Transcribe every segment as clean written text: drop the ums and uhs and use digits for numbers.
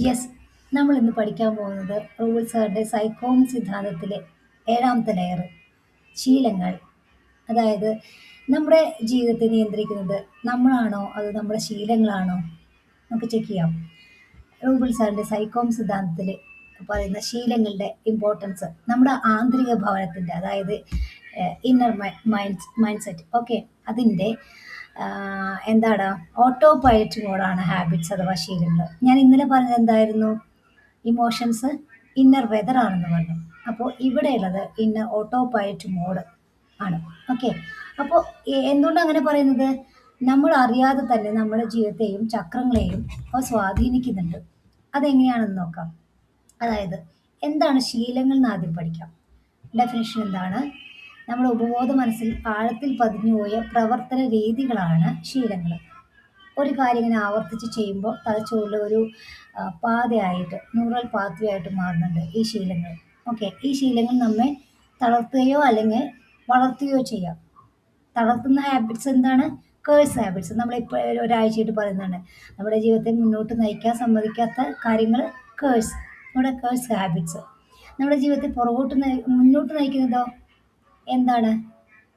Yes, നമ്മൾ ഇന്ന് പഠിക്കാൻ പോകുന്നത് റൂൾ സാറിൻ്റെ സൈക്കോം സിദ്ധാന്തത്തിലെ ഏഴാമത്തെ ലെയർ, ശീലങ്ങൾ. അതായത് നമ്മുടെ ജീവിതത്തെ നിയന്ത്രിക്കുന്നത് നമ്മളാണോ അതോ നമ്മുടെ ശീലങ്ങളാണോ? നമുക്ക് ചെക്ക് ചെയ്യാം. റൂബിൾ സാറിൻ്റെ സൈക്കോം സിദ്ധാന്തത്തിൽ പറയുന്ന ശീലങ്ങളുടെ ഇമ്പോർട്ടൻസ് നമ്മുടെ ആന്തരിക ഭവനത്തിൻ്റെ, അതായത് ഇന്നർ മൈൻഡ് സെറ്റ്, ഓക്കെ, അതിൻ്റെ എന്താണ്, ഓട്ടോ പൈലറ്റ് മോഡാണ് ഹാബിറ്റ്സ് അഥവാ ശീലങ്ങൾ. ഞാൻ ഇന്നലെ പറഞ്ഞത് എന്തായിരുന്നു? ഇമോഷൻസ് ഇന്നർ വെതർ ആണെന്ന് പറഞ്ഞു. അപ്പോൾ ഇവിടെയുള്ളത് ഇന്നർ ഓട്ടോ പൈലറ്റ് മോഡ് ആണ്. ഓക്കെ, അപ്പോൾ എന്തുകൊണ്ട് അങ്ങനെ പറയുന്നത്? നമ്മൾ അറിയാതെ തന്നെ നമ്മുടെ ജീവിതത്തെയും ചക്രങ്ങളെയും അവ സ്വാധീനിക്കുന്നുണ്ട്. അതെങ്ങനെയാണെന്ന് നോക്കാം. അതായത് എന്താണ് ശീലങ്ങൾ എന്ന് ആദ്യം പഠിക്കാം. ഡെഫിനിഷൻ എന്താണ്? നമ്മുടെ ഉപബോധ മനസ്സിൽ ആഴത്തിൽ പതിഞ്ഞുപോയ പ്രവർത്തന രീതികളാണ് ശീലങ്ങൾ. ഒരു കാര്യം ഇങ്ങനെ ആവർത്തിച്ച് ചെയ്യുമ്പോൾ തലച്ചോറിൽ ഒരു പാതയായിട്ട്, ന്യൂറൽ പാത്വേ ആയിട്ട് മാറുന്നുണ്ട് ഈ ശീലങ്ങൾ. ഓക്കെ, ഈ ശീലങ്ങൾ നമ്മെ തളർത്തുകയോ അല്ലെങ്കിൽ വളർത്തുകയോ ചെയ്യാം. തളർത്തുന്ന ഹാബിറ്റ്സ് എന്താണ്? Curse habits. നമ്മളിപ്പോൾ ഒരാഴ്ചയായിട്ട് പറയുന്നതാണ്, നമ്മുടെ ജീവിതത്തെ മുന്നോട്ട് നയിക്കാൻ സമ്മതിക്കാത്ത കാര്യങ്ങൾ കേഴ്സ്, നമ്മുടെ കേഴ്സ് ഹാബിറ്റ്സ്. നമ്മുടെ ജീവിതത്തെ മുന്നോട്ട് നയിക്കുന്നതോ എന്താണ്?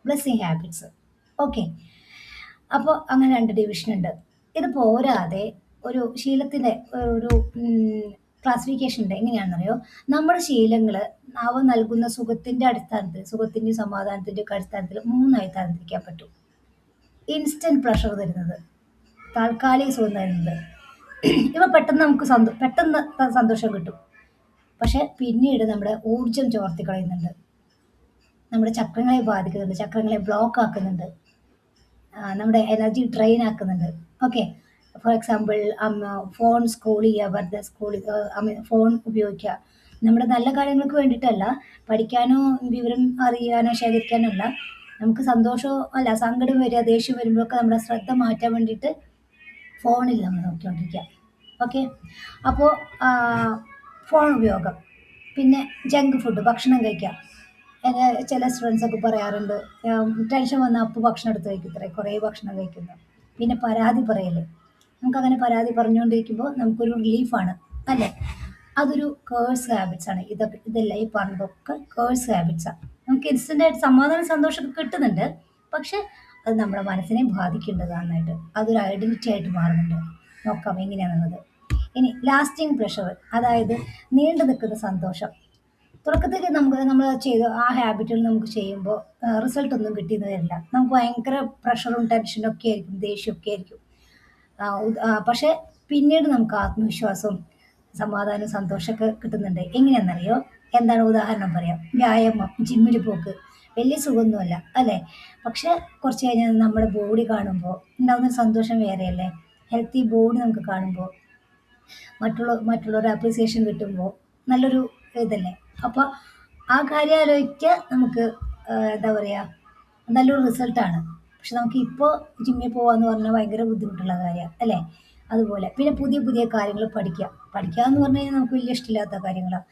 Blessing habits. ഓക്കെ, അപ്പോൾ അങ്ങനെ രണ്ട് ഡിവിഷൻ ഉണ്ട്. ഇത് പോരാതെ ഒരു ശീലത്തിൻ്റെ ഒരു ക്ലാസിഫിക്കേഷൻ ഉണ്ട്. എങ്ങനെയാണെന്നറിയോ? നമ്മുടെ ശീലങ്ങൾ അവ നൽകുന്ന സുഖത്തിൻ്റെ അടിസ്ഥാനത്തിൽ, സുഖത്തിൻ്റെയും സമാധാനത്തിൻ്റെയും ഒക്കെ അടിസ്ഥാനത്തിൽ മൂന്നായി തരംതിരിക്കാൻ പറ്റും. ഇൻസ്റ്റൻറ്റ് പ്ലഷർ തരുന്നത്, താൽക്കാലിക സുഖം തരുന്നത്, ഇവ പെട്ടെന്ന് നമുക്ക് പെട്ടെന്ന് സന്തോഷം കിട്ടും. പക്ഷെ പിന്നീട് നമ്മുടെ ഊർജം ചോർത്തി കളയുന്നുണ്ട്, നമ്മുടെ ചക്രങ്ങളെ ബാധിക്കുന്നുണ്ട്, ചക്രങ്ങളെ ബ്ലോക്ക് ആക്കുന്നുണ്ട്, നമ്മുടെ എനർജി ഡ്രെയിൻ ആക്കുന്നുണ്ട്. Okay, for example phone scroll ചെയ്യുക, വെറുതെ ഫോൺ ഉപയോഗിക്കുക. നമ്മുടെ നല്ല കാര്യങ്ങൾക്ക് വേണ്ടിയിട്ടല്ല, പഠിക്കാനോ വിവരം അറിയാനോ ശേഖരിക്കാനോ അല്ല, നമുക്ക് സന്തോഷമോ അല്ല, സങ്കടം വരിക, ദേഷ്യം വരുമ്പോഴൊക്കെ നമ്മുടെ ശ്രദ്ധ മാറ്റാൻ വേണ്ടിയിട്ട് ഫോണിൽ നമ്മൾ നോക്കിക്കൊണ്ടിരിക്കുക. ഓക്കെ, അപ്പോൾ ഫോൺ ഉപയോഗം, പിന്നെ ജങ്ക് ഫുഡ്, ഭക്ഷണം കഴിക്കുക. എൻ്റെ ചില സ്റ്റുഡൻസൊക്കെ പറയാറുണ്ട്, ടെൻഷൻ വന്നാൽ അപ്പോൾ ഭക്ഷണം എടുത്ത് കഴിക്കത്രേ, കുറേ ഭക്ഷണം കഴിക്കുന്നു. പിന്നെ പരാതി പറയല്, നമുക്കങ്ങനെ പരാതി പറഞ്ഞുകൊണ്ടിരിക്കുമ്പോൾ നമുക്കൊരു റിലീഫാണ്, അല്ലേ? അതൊരു കേഴ്സ് ഹാബിറ്റ്സ് ആണ്. ഇതെല്ലാം ഈ പറഞ്ഞതൊക്കെ കേഴ്സ് ഹാബിറ്റ്സാണ്. നമുക്ക് ഇൻസ്റ്റൻ്റായിട്ട് സമാധാനം സന്തോഷമൊക്കെ കിട്ടുന്നുണ്ട്, പക്ഷെ അത് നമ്മുടെ മനസ്സിനെ ബാധിക്കേണ്ടത് നന്നായിട്ട്. അതൊരു ഐഡൻറ്റിറ്റി ആയിട്ട് മാറുന്നുണ്ട്. നോക്കാം എങ്ങനെയാണെന്നുള്ളത്. ഇനി ലാസ്റ്റിംഗ് പ്രഷർ, അതായത് നീണ്ടു നിൽക്കുന്ന സന്തോഷം. തുടക്കത്തിൽ നമ്മൾ ചെയ്ത ആ ഹാബിറ്റുകൾ നമുക്ക് ചെയ്യുമ്പോൾ റിസൾട്ട് ഒന്നും കിട്ടിയെന്ന് വരില്ല. നമുക്ക് ഭയങ്കര പ്രഷറും ടെൻഷനും ഒക്കെ ആയിരിക്കും, ദേഷ്യമൊക്കെ ആയിരിക്കും. പക്ഷേ പിന്നീട് നമുക്ക് ആത്മവിശ്വാസവും സമാധാനവും സന്തോഷമൊക്കെ കിട്ടുന്നുണ്ട്. എങ്ങനെയാണെന്നറിയോ? എന്താണ് ഉദാഹരണം പറയാം. വ്യായാമം, ജിമ്മിൽ പോക്ക് വലിയ സുഖമൊന്നുമല്ല, അല്ലേ? പക്ഷെ കുറച്ച് കഴിഞ്ഞാൽ നമ്മുടെ ബോഡി കാണുമ്പോൾ ഉണ്ടാകുന്ന സന്തോഷം വേറെയല്ലേ? ഹെൽത്തി ബോഡി നമുക്ക് കാണുമ്പോൾ, മറ്റുള്ളവരുടെ അപ്രീസിയേഷൻ കിട്ടുമ്പോൾ നല്ലൊരു ഇതല്ലേ? അപ്പോൾ ആ കാര്യം ആലോചിക്കുക, നമുക്ക് എന്താ പറയുക, നല്ലൊരു റിസൾട്ടാണ്. പക്ഷെ നമുക്ക് ഇപ്പോൾ ജിമ്മിൽ പോകാമെന്ന് പറഞ്ഞാൽ ഭയങ്കര ബുദ്ധിമുട്ടുള്ള കാര്യമാണ്, അല്ലേ? അതുപോലെ പിന്നെ പുതിയ പുതിയ കാര്യങ്ങൾ പഠിക്കുക എന്ന് പറഞ്ഞു കഴിഞ്ഞാൽ നമുക്ക് വലിയ ഇഷ്ടമില്ലാത്ത കാര്യങ്ങളാണ്.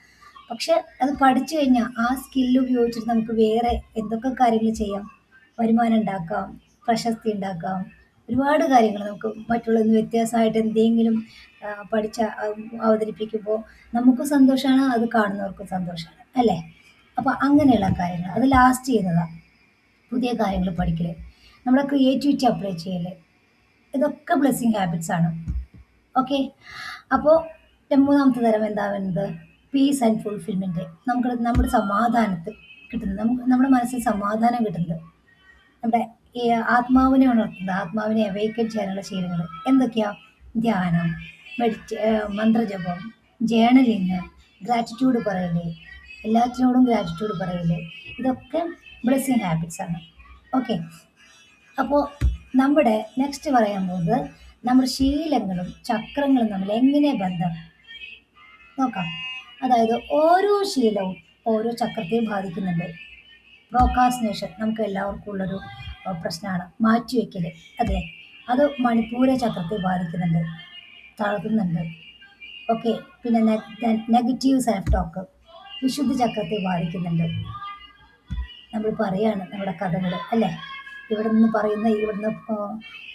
പക്ഷെ അത് പഠിച്ചു കഴിഞ്ഞാൽ ആ സ്കില്ല് ഉപയോഗിച്ചിട്ട് നമുക്ക് വേറെ എന്തൊക്കെ കാര്യങ്ങൾ ചെയ്യാം. വരുമാനം ഉണ്ടാക്കാം, പ്രശസ്തി ഉണ്ടാക്കാം, ഒരുപാട് കാര്യങ്ങൾ നമുക്ക് മറ്റുള്ളതിൽ നിന്ന് വ്യത്യാസമായിട്ട് എന്തെങ്കിലും അവതരിപ്പിക്കുമ്പോൾ നമുക്കും സന്തോഷമാണ്, അത് കാണുന്നവർക്കും സന്തോഷമാണ്, അല്ലേ? അപ്പോൾ അങ്ങനെയുള്ള കാര്യങ്ങൾ അത് ലാസ്റ്റ് ചെയ്യുന്നതാണ്. പുതിയ കാര്യങ്ങൾ പഠിക്കൽ, നമ്മുടെ ക്രിയേറ്റിവിറ്റി അപ്ലൈ ചെയ്യൽ, ഇതൊക്കെ ബ്ലെസ്സിങ് ഹാബിറ്റ്സ് ആണ്. ഓക്കെ, അപ്പോൾ മൂന്നാമത്തെ തരം എന്താ വരുന്നത്? Piece and fulfilment. നമ്മുടെ സമാധാനത്തിൽ കിട്ടുന്നത്, നമ്മുടെ മനസ്സിൽ സമാധാനം കിട്ടുന്നത്, നമ്മുടെ ഈ ആത്മാവിനെ ഉണർത്തുന്നത്, ആത്മാവിനെ അവേക്കൻ ചെയ്യാനുള്ള ശീലങ്ങൾ എന്തൊക്കെയാ? ധ്യാനം, മന്ത്രജപം, ജേണലിങ്, ഗ്രാറ്റിറ്റ്യൂഡ് പറയല്, എല്ലാറ്റിനോടും ഗ്രാറ്റിറ്റ്യൂഡ് പറയല്, ഇതൊക്കെ ബ്ലെസ്സിങ് ഹാബിറ്റ്സ് ആണ്. ഓക്കെ, അപ്പോൾ നമ്മുടെ നെക്സ്റ്റ് പറയാൻ പോകുന്നത് നമ്മുടെ ശീലങ്ങളും ചക്രങ്ങളും തമ്മിൽ എങ്ങനെ ബന്ധം നോക്കാം. അതായത് ഓരോ ശീലവും ഓരോ ചക്രത്തെയും ബാധിക്കുന്നുണ്ട്. പ്രോക്കാസ്റ്റിനേഷൻ നമുക്ക് എല്ലാവർക്കും ഉള്ളൊരു പ്രശ്നമാണ്, മാറ്റിവെക്കൽ. അതെ, അത് മണിപ്പൂര ചക്രത്തെ ബാധിക്കുന്നുണ്ട്, തളർത്തുന്നുണ്ട്. ഓക്കെ, പിന്നെ നെഗറ്റീവ് സെൽഫ് ടോക്ക് വിശുദ്ധ ചക്രത്തെ ബാധിക്കുന്നുണ്ട്. നമ്മൾ പറയാണ് നമ്മുടെ കഥകൾ, അല്ലേ? ഇവിടെ നിന്ന് പറയുന്ന, ഇവിടുന്ന്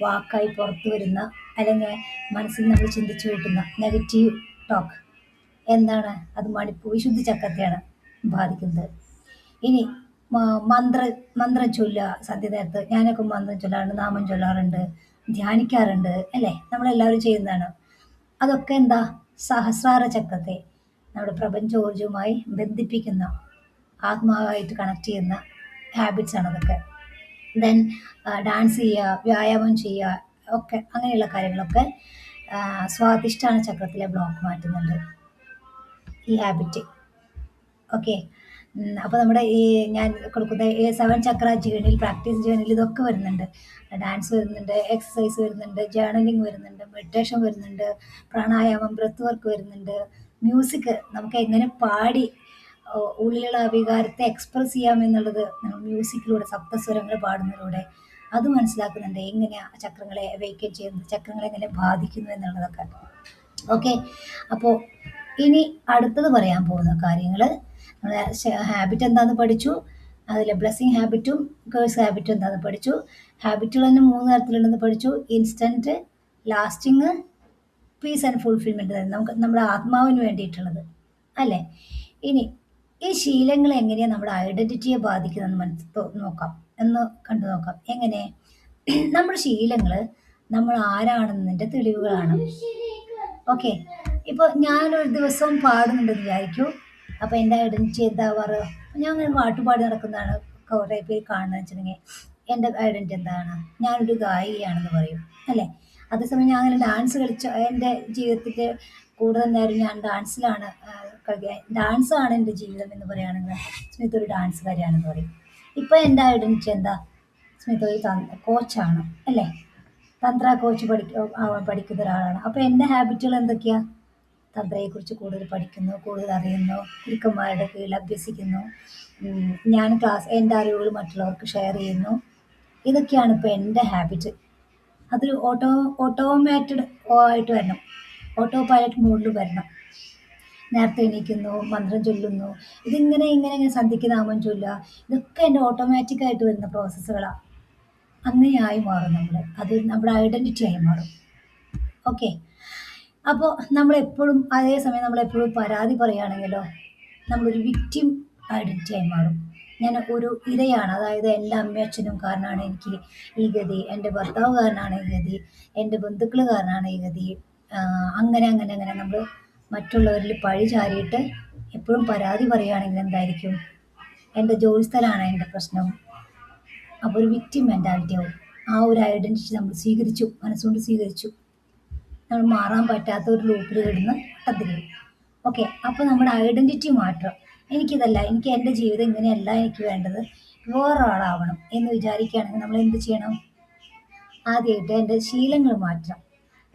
വാക്കായി പുറത്തു വരുന്ന, അല്ലെങ്കിൽ മനസ്സിൽ നമ്മൾ ചിന്തിച്ചു കൂട്ടുന്ന നെഗറ്റീവ് ക്ലോക്ക്. എന്താണ് അത്? വിശുദ്ധ ചക്രത്തെയാണ് ബാധിക്കുന്നത്. ഇനി മന്ത്ര മന്ത്രം ചൊല്ലുക സന്ധ്യ നേരത്ത്. ഞാനൊക്കെ മന്ത്രം ചൊല്ലാറുണ്ട്, നാമം ചൊല്ലാറുണ്ട്, ധ്യാനിക്കാറുണ്ട് അല്ലേ? നമ്മളെല്ലാവരും ചെയ്യുന്നതാണ്. അതൊക്കെ എന്താ? സഹസ്രാര ചക്രത്തെ നമ്മുടെ പ്രപഞ്ചോർജ്ജവുമായി ബന്ധിപ്പിക്കുന്ന, ആത്മാവായിട്ട് കണക്ട് ചെയ്യുന്ന ഹാബിറ്റ്സ് ആണ് അതൊക്കെ. ദെൻ ഡാൻസ് ചെയ്യുക, വ്യായാമം ചെയ്യുക, ഒക്കെ അങ്ങനെയുള്ള കാര്യങ്ങളൊക്കെ സ്വാധിഷ്ഠാന ചക്രത്തിലെ ബ്ലോക്ക് മാറ്റുന്നുണ്ട് ഈ ഹാബിറ്റ്. ഓക്കെ. അപ്പോൾ നമ്മുടെ ഈ ഞാൻ കൊടുക്കുന്ന ഈ 7 ചക്ര ജേണിയിൽ, പ്രാക്ടീസ് ജേണിയിൽ ഇതൊക്കെ വരുന്നുണ്ട്. ഡാൻസ് വരുന്നുണ്ട്, എക്സസൈസ് വരുന്നുണ്ട്, ജേർണലിംഗ് വരുന്നുണ്ട്, മെഡിറ്റേഷൻ വരുന്നുണ്ട്, പ്രാണായാമം, ബ്രെത്ത് വർക്ക് വരുന്നുണ്ട്, മ്യൂസിക് നമുക്ക് എങ്ങനെ പാടി ഉള്ളിലുള്ള വികാരത്തെ എക്സ്പ്രസ് ചെയ്യാമെന്നുള്ളത് നമ്മൾ മ്യൂസിക്കിലൂടെ, സപ്തസ്വരങ്ങൾ പാടുന്നതിലൂടെ അത് മനസ്സിലാക്കുന്നുണ്ട്. എങ്ങനെയാണ് ചക്രങ്ങളെ വെയ്ക്കൻ ചെയ്യുന്നത്, ചക്രങ്ങളെ എങ്ങനെ ബാധിക്കുന്നു എന്നുള്ളതൊക്കെ. ഓക്കെ. അപ്പോൾ ഇനി അടുത്തത് പറയാൻ പോകുന്ന കാര്യങ്ങൾ, നമ്മളെ ഹാബിറ്റ് എന്താണെന്ന് പഠിച്ചു, അതിൽ ബ്ലെസ്സിങ് ഹാബിറ്റും കേഴ്സ് ഹാബിറ്റും എന്താണെന്ന് പഠിച്ചു. ഹാബിറ്റുകൾ തന്നെ 3 തരത്തിലുണ്ടെന്ന് പഠിച്ചു. Instant, lasting, piece and fulfilment തന്നെ നമുക്ക് നമ്മുടെ ആത്മാവിന് വേണ്ടിയിട്ടുള്ളത് അല്ലേ? ഇനി ഈ ശീലങ്ങൾ എങ്ങനെയാണ് നമ്മുടെ ഐഡൻറ്റിറ്റിയെ ബാധിക്കുന്നതെന്ന് നോക്കാം, കണ്ടു നോക്കാം. എങ്ങനെ? നമ്മുടെ ശീലങ്ങൾ നമ്മൾ ആരാണെന്നതിൻ്റെ തെളിവുകളാണ്. ഓക്കെ. ഇപ്പോൾ ഞാനൊരു ദിവസം പാടുന്നുണ്ടെന്ന് വിചാരിക്കൂ. അപ്പോൾ എൻ്റെ ഐഡൻറ്റിറ്റി എന്താ പറയുക? ഞാൻ അങ്ങനെ പാട്ടുപാടി നടക്കുന്നതാണ് കുറേ പേര് കാണുന്നത് വെച്ചിട്ടുണ്ടെങ്കിൽ എൻ്റെ ഐഡൻറ്റിറ്റി എന്താണ്? ഞാനൊരു ഗായികയാണെന്ന് പറയും അല്ലേ? അതേസമയം ഞാൻ അങ്ങനെ ഡാൻസ് കളിച്ച എൻ്റെ ജീവിതത്തിൻ്റെ കൂടുതൽ നേരം ഞാൻ ഡാൻസിലാണ് കളിക്കുക. ഡാൻസാണ് എൻ്റെ ജീവിതം എന്ന് പറയുകയാണെങ്കിൽ സ്മിത ഒരു ഡാൻസുകാരിയാണെന്ന് പറയും. ഇപ്പോൾ എൻ്റെ ഐഡൻറ്റിറ്റി എന്താ? സ്മിത ഒരു കോച്ചാണ് അല്ലേ? തന്ത്ര കോച്ച് പഠിക്കുന്ന ഒരാളാണ്. അപ്പോൾ എൻ്റെ ഹാബിറ്റുകൾ എന്തൊക്കെയാണ്? തന്ത്രയെക്കുറിച്ച് കൂടുതൽ പഠിക്കുന്നു, കൂടുതൽ അറിയുന്നു, ഗുരുക്കന്മാരുടെ കീഴിൽ അഭ്യസിക്കുന്നു, ഞാൻ എൻ്റെ അറിവുകൾ മറ്റുള്ളവർക്ക് ഷെയർ ചെയ്യുന്നു. ഇതൊക്കെയാണ് ഇപ്പോൾ എൻ്റെ ഹാബിറ്റ്. അതൊരു ഓട്ടോമാറ്റഡ് ആയിട്ട് വരണം, ഓട്ടോ പൈലറ്റ് മോഡിൽ വരണം. നേരത്തെ എണീക്കുന്നു, മന്ത്രം ചൊല്ലുന്നു, ഇങ്ങനെ സന്ധ്യയ്ക്ക് നാമം ചൊല്ലുക, ഇതൊക്കെ എൻ്റെ ഓട്ടോമാറ്റിക്കായിട്ട് വരുന്ന പ്രോസസ്സുകളാണ്. അങ്ങനെയായി മാറും നമ്മൾ, അത് നമ്മുടെ ഐഡൻറ്റിറ്റി ആയി മാറും. ഓക്കെ. അപ്പോൾ നമ്മളെപ്പോഴും അതേസമയം നമ്മളെപ്പോഴും പരാതി പറയുകയാണെങ്കിലോ നമ്മളൊരു വിക്റ്റിം ഐഡൻറ്റിറ്റി ആയി മാറും. ഞാൻ ഒരു ഇരയാണ്, അതായത് എൻ്റെ അമ്മയും അച്ഛനും കാരണമാണ് എനിക്ക് ഈ ഗതി, എൻ്റെ ഭർത്താവ് കാരണമാണ് ഈ ഗതി, എൻ്റെ ബന്ധുക്കൾ കാരണമാണ് ഈ ഗതി, അങ്ങനെ അങ്ങനെ അങ്ങനെ നമ്മൾ മറ്റുള്ളവരിൽ പഴി ചാരിയിട്ട് എപ്പോഴും പരാതി പറയുകയാണെങ്കിൽ എന്തായിരിക്കും? എൻ്റെ ജോലിസ്ഥലമാണ് എൻ്റെ പ്രശ്നം. അപ്പോൾ ഒരു വിക്റ്റിം മെൻറ്റാലിറ്റി ആവും. ആ ഒരു ഐഡൻറ്റിറ്റി നമ്മൾ സ്വീകരിച്ചു, മനസ്സുകൊണ്ട് സ്വീകരിച്ചു. നമ്മൾ മാറാൻ പറ്റാത്ത ഒരു ലൂപ്പിൽ കിടന്ന് വട്ടത്തിരിക്കും. ഓക്കെ. അപ്പോൾ നമ്മുടെ ഐഡൻറ്റിറ്റി മാറ്റം. എനിക്കിതല്ല, എനിക്ക് എൻ്റെ ജീവിതം ഇങ്ങനെയല്ല എനിക്ക് വേണ്ടത്, വേറൊരാളാവണം എന്ന് വിചാരിക്കുകയാണെങ്കിൽ നമ്മൾ എന്ത് ചെയ്യണം? ആദ്യമായിട്ട് എൻ്റെ ശീലങ്ങൾ മാറ്റണം.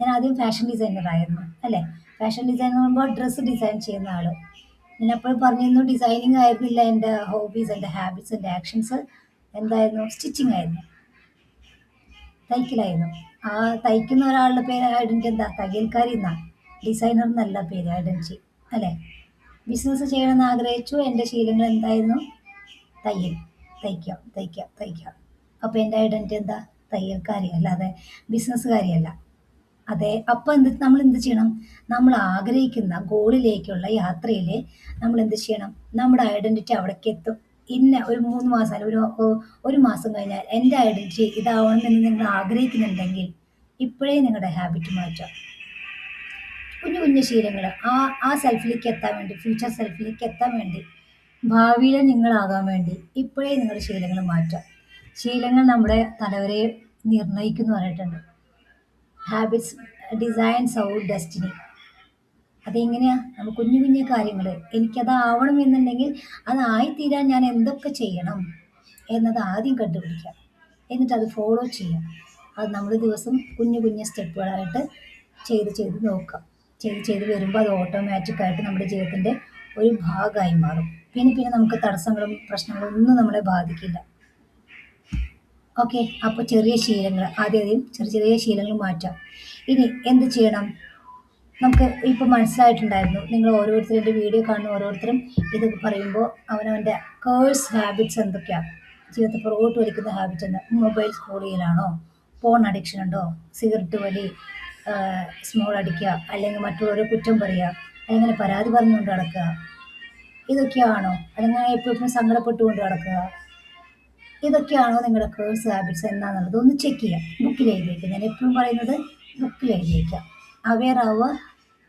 ഞാൻ ആദ്യം ഫാഷൻ ഡിസൈനറായിരുന്നു അല്ലേ? ഫാഷൻ ഡിസൈനർ എന്ന് പറയുമ്പോൾ ഡ്രസ്സ് ഡിസൈൻ ചെയ്യുന്ന ആൾ. ഞാൻ എപ്പോഴും പറഞ്ഞിരുന്നു ഡിസൈനിങ് ആയിരുന്നില്ല എൻ്റെ ഹോബീസ്, എൻ്റെ ഹാബിറ്റ്സ്, എൻ്റെ ആക്ഷൻസ് എന്തായിരുന്നു? സ്റ്റിച്ചിങ് ആയിരുന്നു, തയ്ക്കലായിരുന്നു. ആ തയ്ക്കുന്ന ഒരാളുടെ പേര് ഐഡൻറ്റിറ്റി എന്താ? തയ്യൽക്കാരി എന്നാണ്, ഡിസൈനർ എന്നല്ല പേര്, ഐഡൻറ്റിറ്റി അല്ലേ? ബിസിനസ് ചെയ്യണമെന്ന് ആഗ്രഹിച്ചു. എൻ്റെ ശീലങ്ങൾ എന്തായിരുന്നു? തയ്യൽ, തയ്ക്കുക തയ്ക്കുക തയ്ക്കുക. അപ്പോൾ എൻ്റെ ഐഡൻറ്റിറ്റി എന്താ? തയ്യൽക്കാരി, അല്ലാതെ ബിസിനസ്സുകാരിയല്ല. അതെ. അപ്പോൾ നമ്മൾ എന്ത് ചെയ്യണം? നമ്മൾ ആഗ്രഹിക്കുന്ന ഗോളിലേക്കുള്ള യാത്രയിൽ നമ്മൾ എന്ത് ചെയ്യണം? നമ്മുടെ ഐഡൻറ്റിറ്റി അവിടേക്ക് എത്തും. ഒരു 3 മാസം അല്ലെങ്കിൽ ഒരു മാസം കഴിഞ്ഞാൽ എൻ്റെ ഐഡൻറ്റിറ്റി ഇതാവണമെന്ന് നിങ്ങൾ ആഗ്രഹിക്കുന്നുണ്ടെങ്കിൽ ഇപ്പോഴേ നിങ്ങളുടെ ഹാബിറ്റ് മാറ്റുക. കുഞ്ഞു കുഞ്ഞു ശീലങ്ങൾ ആ സെൽഫിലേക്ക് എത്താൻ വേണ്ടി, ഫ്യൂച്ചർ സെൽഫിലേക്ക് എത്താൻ വേണ്ടി, ഭാവിയിൽ നിങ്ങളാകാൻ വേണ്ടി ഇപ്പോഴേ നിങ്ങളുടെ ശീലങ്ങൾ മാറ്റുക. ശീലങ്ങൾ നമ്മുടെ തലവരെ നിർണ്ണയിക്കുന്നു പറഞ്ഞിട്ടുണ്ട്. ഹാബിറ്റ്സ് ഡിസൈൻസ് അവർ ഡെസ്റ്റിനി. അതെങ്ങനെയാണ്? നമ്മൾ കുഞ്ഞു കുഞ്ഞു കാര്യങ്ങൾ, എനിക്കതാവണം എന്നുണ്ടെങ്കിൽ അതായിത്തീരാൻ ഞാൻ എന്തൊക്കെ ചെയ്യണം എന്നത് ആദ്യം കണ്ടുപിടിക്കുക, എന്നിട്ട് അത് ഫോളോ ചെയ്യുക. അത് നമ്മൾ ദിവസം കുഞ്ഞു കുഞ്ഞു സ്റ്റെപ്പുകളായിട്ട് ചെയ്ത് നോക്കുക. ചെയ്ത് വരുമ്പോൾ അത് ഓട്ടോമാറ്റിക്കായിട്ട് നമ്മുടെ ജീവിതത്തിൻ്റെ ഒരു ഭാഗമായി മാറും. പിന്നെ നമുക്ക് തടസ്സങ്ങളും പ്രശ്നങ്ങളും ഒന്നും നമ്മളെ ബാധിക്കില്ല. ഓക്കെ. അപ്പോൾ ചെറിയ ശീലങ്ങൾ ആദ്യം ചെറിയ ശീലങ്ങൾ മാറ്റാം. ഇനി എന്ത് ചെയ്യണം? നമുക്ക് ഇപ്പോൾ മനസ്സിലായിട്ടുണ്ടായിരുന്നു, നിങ്ങൾ ഓരോരുത്തരും എൻ്റെ വീഡിയോ കാണുന്ന ഓരോരുത്തരും ഇത് പറയുമ്പോൾ അവനവൻ്റെ കേഴ്സ് ഹാബിറ്റ്സ് എന്തൊക്കെയാണ്, ജീവിതത്തിൽ പുറകോട്ട് വലിക്കുന്ന ഹാബിറ്റ് എന്താ? മൊബൈൽ സ്ക്രോൾ ചെയ്യലാണോ? ഫോൺ അഡിക്ഷൻ ഉണ്ടോ? സിഗരറ്റ് വലി, സ്മോൾ അടിക്കുക, അല്ലെങ്കിൽ മറ്റുള്ളവരെ കുറ്റം പറയുക, അല്ലെങ്കിൽ പരാതി പറഞ്ഞുകൊണ്ട് നടക്കുക, ഇതൊക്കെയാണോ? അല്ലെങ്കിൽ എപ്പോഴും സങ്കടപ്പെട്ടുകൊണ്ട് നടക്കുക, ഇതൊക്കെയാണോ നിങ്ങളുടെ കേഴ്സ് ഹാബിറ്റ്സ് എന്താണെന്നുള്ളത് ഒന്ന് ചെക്ക് ചെയ്യാം. ബുക്കിൽ എഴുതി വയ്ക്കുക. ഞാൻ എപ്പോഴും പറയുന്നത് ബുക്കിൽ എഴുതി വയ്ക്കുക. അവെയർ ആവുക,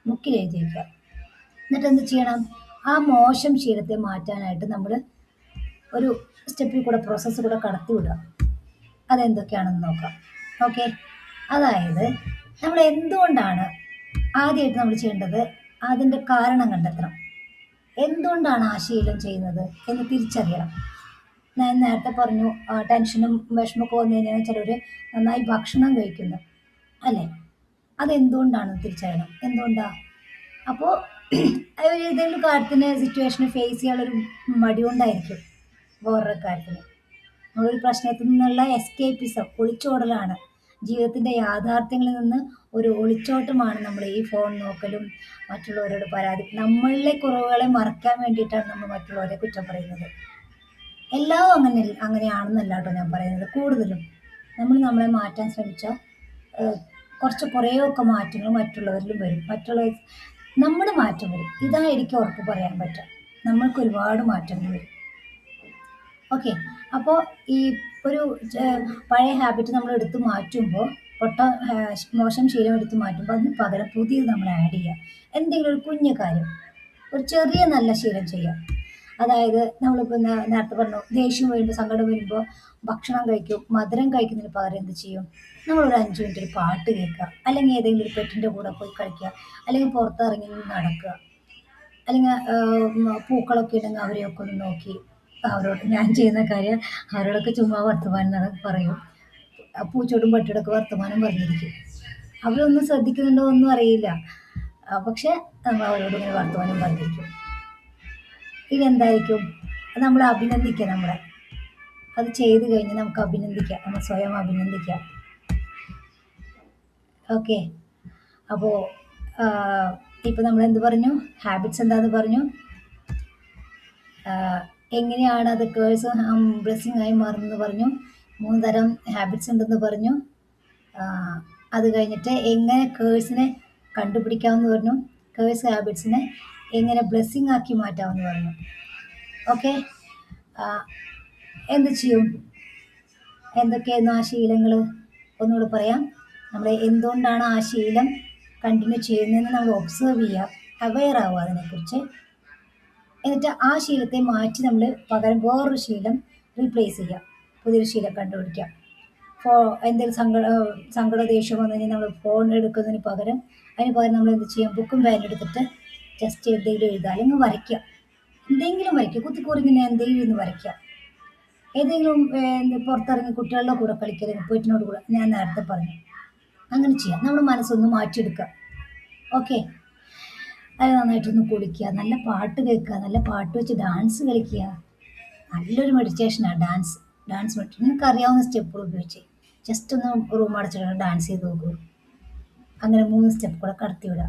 ബുക്കിൽ എഴുതി വയ്ക്കുക. എന്നിട്ട് എന്ത് ചെയ്യണം? ആ മോശം ശീലത്തെ മാറ്റാനായിട്ട് നമ്മൾ ഒരു സ്റ്റെപ്പിൽ കൂടെ പ്രോസസ്സ് കൂടെ കടത്തി വിടുക. അതെന്തൊക്കെയാണെന്ന് നോക്കാം. ഓക്കെ, അതായത് നമ്മൾ എന്തുകൊണ്ടാണ് ആദ്യമായിട്ട് നമ്മൾ ചെയ്യേണ്ടത്, അതിൻ്റെ കാരണം കണ്ടെത്തണം. എന്തുകൊണ്ടാണ് ആ ശീലം ചെയ്യുന്നത് എന്ന് തിരിച്ചറിയണം. ഞാൻ നേരത്തെ പറഞ്ഞു, ടെൻഷനും വിഷമമൊക്കെ വന്നു കഴിഞ്ഞാൽ ചിലർ നന്നായി ഭക്ഷണം കഴിക്കുന്നു, അല്ലേ? അതെന്തുകൊണ്ടാണെന്ന് തിരിച്ചറിയണം. എന്തുകൊണ്ടാണ്? അപ്പോൾ ഏതെങ്കിലും കാര്യത്തിന് സിറ്റുവേഷന് ഫേസ് ചെയ്യാനുള്ളൊരു മടി കൊണ്ടായിരിക്കും. വേറൊരു കാര്യത്തിന് നമ്മളൊരു പ്രശ്നത്തിൽ നിന്നുള്ള എസ്കേപ്പിസം, ഒളിച്ചോടലാണ്. ജീവിതത്തിൻ്റെ യാഥാർത്ഥ്യങ്ങളിൽ നിന്ന് ഒരു ഒളിച്ചോട്ടമാണ് നമ്മൾ ഈ ഫോൺ നോക്കലും മറ്റുള്ളവരോട് പരാതി. നമ്മളിലെ കുറവുകളെ മറയ്ക്കാൻ വേണ്ടിയിട്ടാണ് നമ്മൾ മറ്റുള്ളവരെ കുറ്റം പറയുന്നത്. എല്ലാം അങ്ങനെയാണെന്നല്ല കേട്ടോ ഞാൻ പറയുന്നത്. കൂടുതലും നമ്മൾ നമ്മളെ മാറ്റാൻ ശ്രമിച്ചാൽ കുറേയൊക്കെ മാറ്റങ്ങൾ മറ്റുള്ളവരിലും വരും. നമ്മുടെ മാറ്റം വരും. ഇതാ എനിക്ക് ഉറപ്പ് പറയാൻ പറ്റുക. നമ്മൾക്ക് ഒരുപാട് മാറ്റങ്ങൾ വരും. ഓക്കെ, അപ്പോൾ ഈ ഒരു പഴയ ഹാബിറ്റ് നമ്മൾ എടുത്ത് മാറ്റുമ്പോൾ, മോശം ശീലം എടുത്ത് മാറ്റുമ്പോൾ അതിന് പകരം പുതിയത് നമ്മൾ ആഡ് ചെയ്യുക. എന്തെങ്കിലും ഒരു കുഞ്ഞു കാര്യം, ഒരു ചെറിയ നല്ല ശീലം ചെയ്യുക. അതായത് നമ്മളിപ്പോൾ നേരത്തെ പറഞ്ഞു, ദേഷ്യം വരുമ്പോൾ, സങ്കടം വരുമ്പോൾ ഭക്ഷണം കഴിക്കും. മധുരം കഴിക്കുന്നതിന് പകരം എന്ത് ചെയ്യും? നമ്മളൊരു 5 മിനിറ്റ് ഒരു പാട്ട് കേൾക്കുക, അല്ലെങ്കിൽ ഏതെങ്കിലും ഒരു പെറ്റിൻ്റെ കൂടെ പോയി കളിക്കുക, അല്ലെങ്കിൽ പുറത്തിറങ്ങി നടക്കുക, അല്ലെങ്കിൽ പൂക്കളൊക്കെ ഉണ്ടെങ്കിൽ അവരെയൊക്കെ ഒന്ന് നോക്കി അവരോട് ഞാൻ ചെയ്യുന്ന കാര്യം അവരോടൊക്കെ ചുമ്മാ വർത്തമാനം പറയും. പൂച്ചോടും പട്ടിയോടൊക്കെ വർത്തമാനം പറഞ്ഞിരിക്കും. അവരൊന്നും ശ്രദ്ധിക്കുന്നുണ്ടോ ഒന്നും അറിയില്ല. പക്ഷെ നമ്മൾ അവരോട് ഇങ്ങനെ വർത്തമാനം പറഞ്ഞിരിക്കും. ഇതെന്തായിരിക്കും? അത് നമ്മൾ അഭിനന്ദിക്കുക. അത് ചെയ്ത് കഴിഞ്ഞ് നമുക്ക് അഭിനന്ദിക്കാം, നമ്മൾ സ്വയം അഭിനന്ദിക്കാം. ഓക്കെ, അപ്പോൾ ഇപ്പം നമ്മൾ എന്ത് പറഞ്ഞു? ഹാബിറ്റ്സ് എന്താന്ന് പറഞ്ഞു. എങ്ങനെയാണ് അത് കേഴ്സ് ബ്ലെസ്സിങ് ആയി മാറുന്നത് പറഞ്ഞു. 3 തരം ഹാബിറ്റ്സ് ഉണ്ടെന്ന് പറഞ്ഞു. അത് കഴിഞ്ഞിട്ട് എങ്ങനെ കേഴ്സിനെ കണ്ടുപിടിക്കാമെന്ന് പറഞ്ഞു. കേഴ്സ് ഹാബിറ്റ്സിനെ എങ്ങനെ ബ്ലെസ്സിങ് ആക്കി മാറ്റാമെന്ന് പറഞ്ഞു. ഓക്കെ, എന്ത് ചെയ്യും? എന്തൊക്കെയായിരുന്നു ആ ശീലങ്ങൾ? ഒന്നുകൂടെ പറയാം. നമ്മൾ എന്തുകൊണ്ടാണ് ആ ശീലം കണ്ടിന്യൂ ചെയ്യുന്നതെന്ന് നമ്മൾ ഒബ്സർവ് ചെയ്യുക, അവെയർ ആവുക അതിനെക്കുറിച്ച്. എന്നിട്ട് ആ ശീലത്തെ മാറ്റി നമ്മൾ പകരം വേറൊരു ശീലം റീപ്ലേസ് ചെയ്യുക, പുതിയൊരു ശീലം കണ്ടുപിടിക്കുക. എന്തെങ്കിലും സങ്കട ദേഷ്യം വന്നു കഴിഞ്ഞാൽ നമ്മൾ ഫോൺ എടുക്കുന്നതിന് പകരം നമ്മൾ എന്ത് ചെയ്യാം? ബുക്കും പേനും എടുത്തിട്ട് ജസ്റ്റ് എന്തെങ്കിലും എഴുതുക, അല്ലെങ്കിൽ വരയ്ക്കുക. എന്തെങ്കിലും വരയ്ക്കുക, കുത്തിക്കുറിങ്ങനെ എന്തെങ്കിലും ഒന്ന് വരയ്ക്കുക. ഏതെങ്കിലും പുറത്തിറങ്ങി കുട്ടികളുടെ കൂടെ കളിക്കുക, അല്ലെങ്കിൽ വീട്ടിനോട് കൂടെ, ഞാൻ നേരത്തെ പറഞ്ഞു. അങ്ങനെ ചെയ്യാം. നമ്മുടെ മനസ്സൊന്ന് മാറ്റിയെടുക്കുക. ഓക്കെ, അത് നന്നായിട്ടൊന്ന് കുളിക്കുക, നല്ല പാട്ട് കേൾക്കുക, നല്ല പാട്ട് വെച്ച് ഡാൻസ് കളിക്കുക. നല്ലൊരു മെഡിറ്റേഷനാണ് ഡാൻസ്. മെഡിറ്റേഷൻ നിങ്ങൾക്ക് അറിയാവുന്ന സ്റ്റെപ്പുകൾ ഉപയോഗിച്ച് ജസ്റ്റ് ഒന്ന് റൂം അടച്ചിട്ട് ഡാൻസ് ചെയ്ത് നോക്കൂ. അങ്ങനെ 3 സ്റ്റെപ്പ് കൂടെ കടത്തിവിടുക.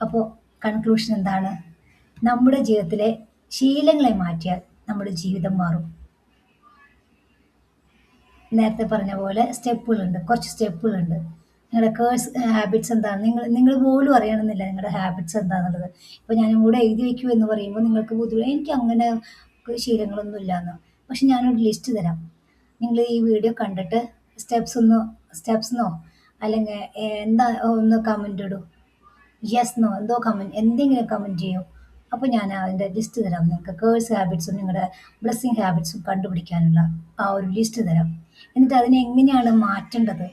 അപ്പോൾ കൺക്ലൂഷൻ എന്താണ്? നമ്മുടെ ജീവിതത്തിലെ ശീലങ്ങളെ മാറ്റിയാൽ നമ്മുടെ ജീവിതം മാറും. നേരത്തെ പറഞ്ഞ പോലെ കുറച്ച് സ്റ്റെപ്പുകളുണ്ട്. നിങ്ങളുടെ കേഴ്സ് ഹാബിറ്റ്സ് എന്താണ്? നിങ്ങൾ പോലും അറിയണമെന്നില്ല നിങ്ങളുടെ ഹാബിറ്റ്സ് എന്താണെന്നുള്ളത്. ഇപ്പോൾ ഞാനും കൂടെ എഴുതി വയ്ക്കൂ എന്ന് പറയുമ്പോൾ നിങ്ങൾക്ക് ബുദ്ധിമുട്ട്, എനിക്ക് അങ്ങനെ ശീലങ്ങളൊന്നും ഇല്ലയെന്ന്. പക്ഷെ ഞാനൊരു ലിസ്റ്റ് തരാം. നിങ്ങൾ ഈ വീഡിയോ കണ്ടിട്ട് സ്റ്റെപ്സെന്നോ അല്ലെങ്കിൽ എന്താ ഒന്ന് കമൻ്റ് ഇടൂ. യെസ്ന്നോ എന്തോ എന്തെങ്കിലും കമൻറ്റ് ചെയ്യൂ. അപ്പോൾ ഞാൻ അതിൻ്റെ ലിസ്റ്റ് തരാം നിങ്ങൾക്ക്. കേഴ്സ് ഹാബിറ്റ്സും നിങ്ങളുടെ ബ്ലെസ്സിങ് ഹാബിറ്റ്സും കണ്ടുപിടിക്കാനുള്ള ആ ഒരു ലിസ്റ്റ് തരാം. എന്നിട്ട് അതിനെ എങ്ങനെയാണ് മാറ്റേണ്ടത്,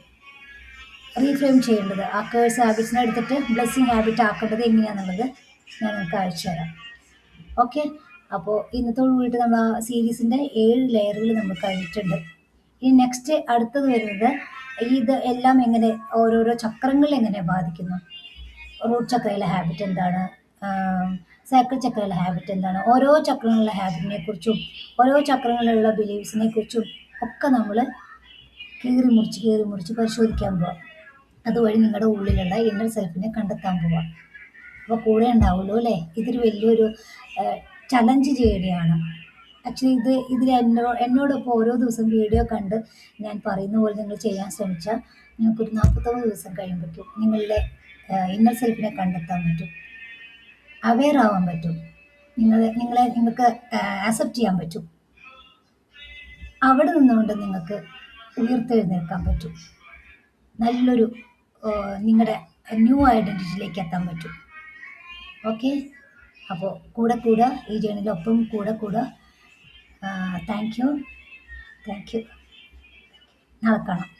റീഫ്രെയിം ചെയ്യേണ്ടത്, ആ കേഴ്സ് ഹാബിറ്റ്സിനെ എടുത്തിട്ട് ബ്ലെസ്സിങ് ഹാബിറ്റ് ആക്കേണ്ടത് എങ്ങനെയാണെന്നുള്ളത് ഞാൻ നിങ്ങൾക്ക് അയച്ചു തരാം. ഓക്കെ, അപ്പോൾ ഇന്നത്തോട് കൂടിയിട്ട് നമ്മൾ ആ സീരീസിൻ്റെ 7 ലെയറുകൾ നമ്മൾ കഴിഞ്ഞിട്ടുണ്ട്. ഇനി നെക്സ്റ്റ് അടുത്തത് വരുന്നത് ഇത് എല്ലാം എങ്ങനെ ഓരോരോ ചക്രങ്ങളിൽ എങ്ങനെ ബാധിക്കുന്നു. റൂട്ട് ചക്രയിലെ ഹാബിറ്റ് എന്താണ്, സൈക്കിൾ ചക്രയിലെ ഹാബിറ്റ് എന്താണ്, ഓരോ ചക്രങ്ങളിലെ ഹാബിറ്റിനെ കുറിച്ചും ഓരോ ചക്രങ്ങളിലുള്ള ബിലീവ്സിനെ കുറിച്ചും ഒക്കെ നമ്മൾ കീറി മുറിച്ച് പരിശോധിക്കാൻ പോവാം. അതുവഴി നിങ്ങളുടെ ഉള്ളിലുള്ള ഇന്നർ സെൽഫിനെ കണ്ടെത്താൻ പോവാം. അപ്പോൾ കൂടെ ഉണ്ടാവുള്ളൂ അല്ലേ? ഇതൊരു വലിയൊരു ചലഞ്ച് ചെയ്യുകയാണ്. ആക്ച്വലി എന്നോടൊപ്പം ഓരോ ദിവസം വീഡിയോ കണ്ട് ഞാൻ പറയുന്ന പോലെ നിങ്ങൾ ചെയ്യാൻ ശ്രമിച്ചാൽ നിങ്ങൾക്കൊരു 49 ദിവസം കഴിയുമ്പോഴേക്കും നിങ്ങളുടെ ഇന്നർ സെൽഫിനെ കണ്ടെത്താൻ പറ്റും. അവെയർ ആവാൻ പറ്റും. നിങ്ങൾക്ക് ആക്സെപ്റ്റ് ചെയ്യാൻ പറ്റും. അവിടെ നിന്നുകൊണ്ട് നിങ്ങൾക്ക് ഉയർത്തെഴുന്നേൽക്കാൻ പറ്റും. നല്ലൊരു നിങ്ങളുടെ ന്യൂ ഐഡൻറ്റിറ്റിയിലേക്ക് എത്താൻ പറ്റും. ഓക്കെ. അപ്പോൾ കൂടെ കൂടുക, ഈ ജേണിയിലൊപ്പം കൂടെ കൂടുക. Thank you. Thank you. നാളെ കാണാം.